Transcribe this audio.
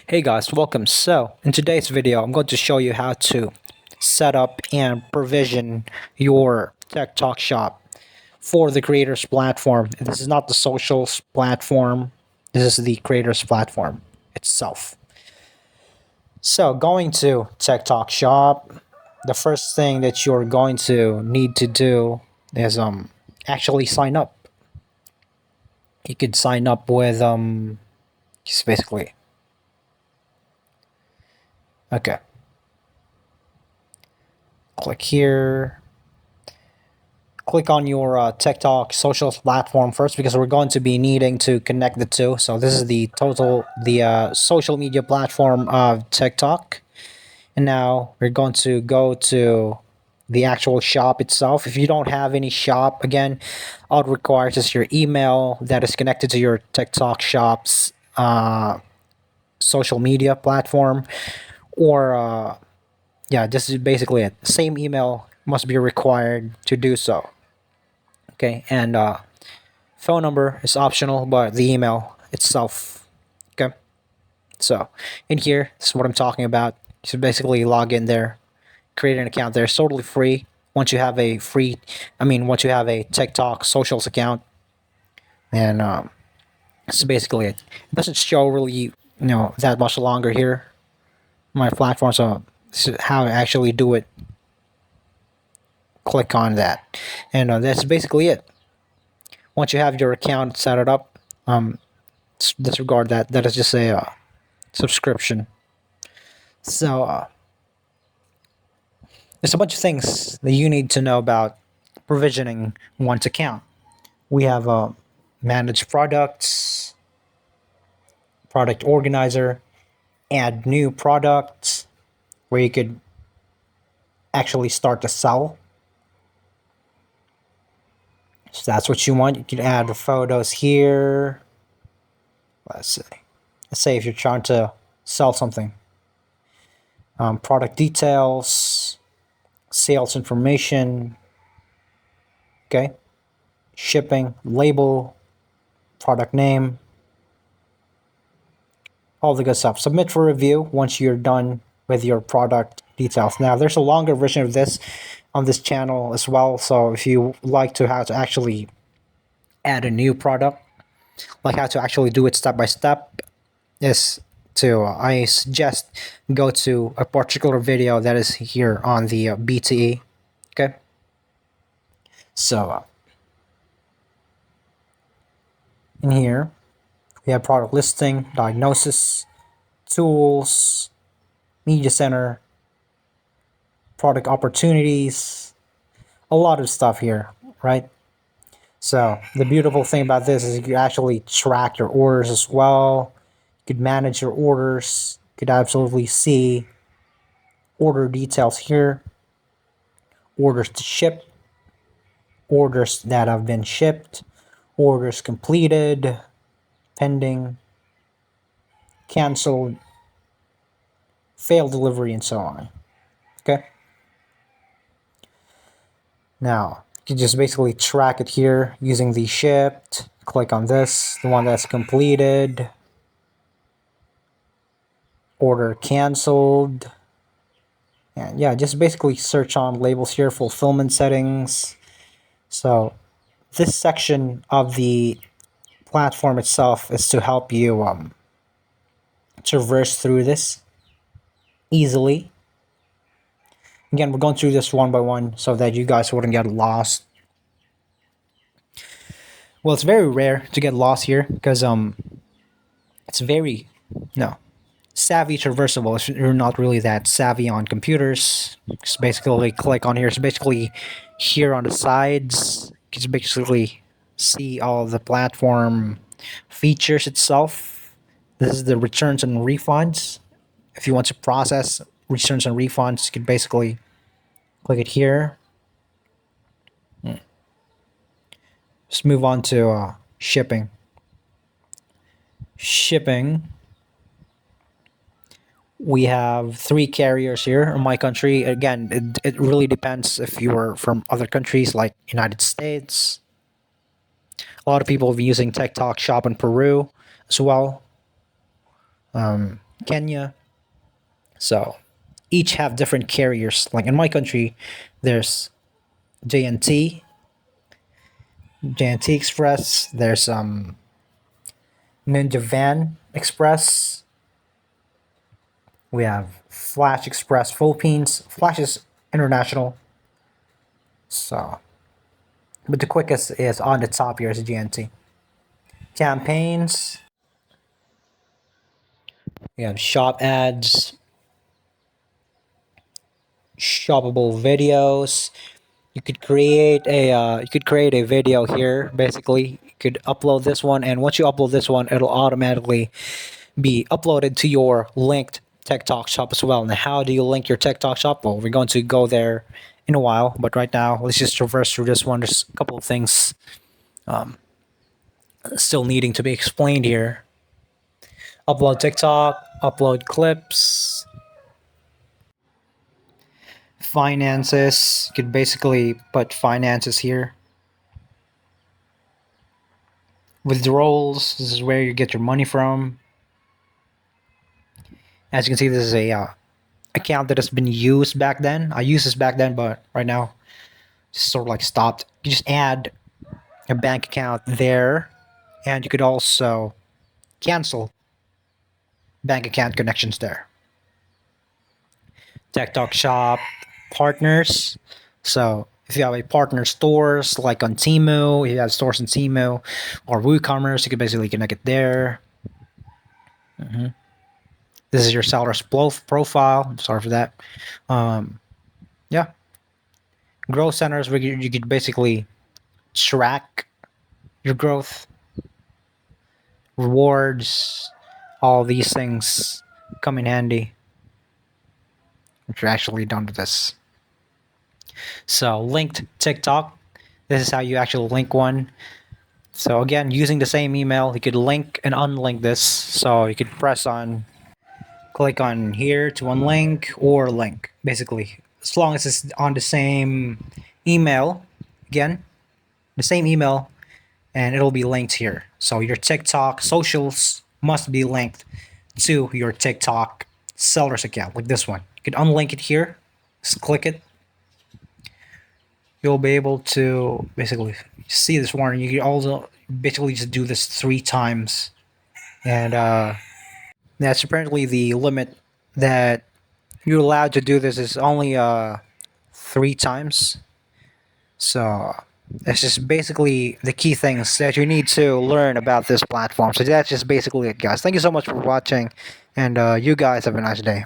Hey guys, welcome. So, in today's video, I'm going to show you how to set up and provision your TikTok shop for the creators platform. This is not the socials platform. This is the creators platform itself. So, going to TikTok shop, the first thing that you're going to need to do is actually sign up. You could sign up with just basically okay. Click here. Click on your TikTok social platform first because we're going to be needing to connect the two. So this is the social media platform of TikTok. And now we're going to go to the actual shop itself. If you don't have any shop, again, all it requires is your email that is connected to your TikTok shop's social media platform. Or, yeah, this is basically it. Same email must be required to do so. Okay, and phone number is optional, but the email itself. Okay, so in here, this is what I'm talking about. So basically, log in there, create an account there. It's totally free. Once you have a once you have a TikTok socials account, and that's basically it. It doesn't show really, that much longer here. My platform, so this is how I actually do it. Click on that, and that's basically it. Once you have your account set it up, disregard that. That is just a subscription. So there's a bunch of things that you need to know about provisioning one's account. We have manage products, product organizer, add new products where you could actually start to sell. So that's what you want. You can add the photos here. Let's say if you're trying to sell something. Product details, sales information, okay, shipping, label, product name, all the good stuff. Submit for review once you're done with your product details. Now, there's a longer version of this on this channel as well. So if you like to how to actually add a new product, like how to actually do it step by step, I suggest go to a particular video that is here on the BTE. Okay. So in here, we have product listing, diagnosis, tools, media center, product opportunities, a lot of stuff here, right? So the beautiful thing about this is you can actually track your orders as well. You could manage your orders. You could absolutely see order details here, orders to ship, orders that have been shipped, orders completed, pending, canceled, failed delivery, and so on. Okay. Now, you can just basically track it here using the shipped. Click on this, the one that's completed, order canceled. And yeah, just basically search on labels here, fulfillment settings. So this section of the platform itself is to help you traverse through this easily. Again, we're going through this one by one so that you guys wouldn't get lost. Well, it's very rare to get lost here because it's very savvy traversable if you're not really that savvy on computers. Just basically click on here. It's basically here on the sides. You can basically see all the platform features itself. This is the returns and refunds. If you want to process returns and refunds, you can basically click it here. Just move on to shipping. Shipping. We have 3 carriers here in my country. Again, it really depends if you're from other countries like United States. A lot of people have been using TikTok Shop in Peru as well. Kenya. So each have different carriers. Like in my country, there's JNT, JNT Express. There's Ninja Van Express. We have Flash Express Philippines. Flash is international. So, but the quickest is on the top here is GNT. Campaigns. We have shop ads, shoppable videos. You could create a video here. Basically, you could upload this one, and once you upload this one, it'll automatically be uploaded to your linked TikTok shop as well. Now, how do you link your TikTok shop? Well, we're going to go there in a while, but right now, let's just traverse through this one. There's a couple of things still needing to be explained here. Upload TikTok, upload clips, finances. You could basically put finances here. Withdrawals. This is where you get your money from. As you can see, this is a account that has been used back then. I used this back then, but right now, just sort of like stopped. You just add a bank account there, and you could also cancel bank account connections there. TikTok shop partners. So if you have a partner stores like on Temu, if you have stores on Temu or WooCommerce, you can basically connect it there. This is your seller's profile. Sorry for that. Yeah. Growth centers where you could basically track your growth, rewards, all these things come in handy if you're actually done with this. So linked TikTok. This is how you actually link one. So again, using the same email, you could link and unlink this. So you could click on here to unlink or link, basically. As long as it's on the same email, again, the same email, and it'll be linked here. So your TikTok socials must be linked to your TikTok seller's account, like this one. You can unlink it here, just click it. You'll be able to basically see this warning. You can also basically just do this 3 times. And that's apparently the limit that you're allowed to do this is only 3 times. So that's just basically the key things that you need to learn about this platform. So that's just basically it, guys. Thank you so much for watching, and you guys have a nice day.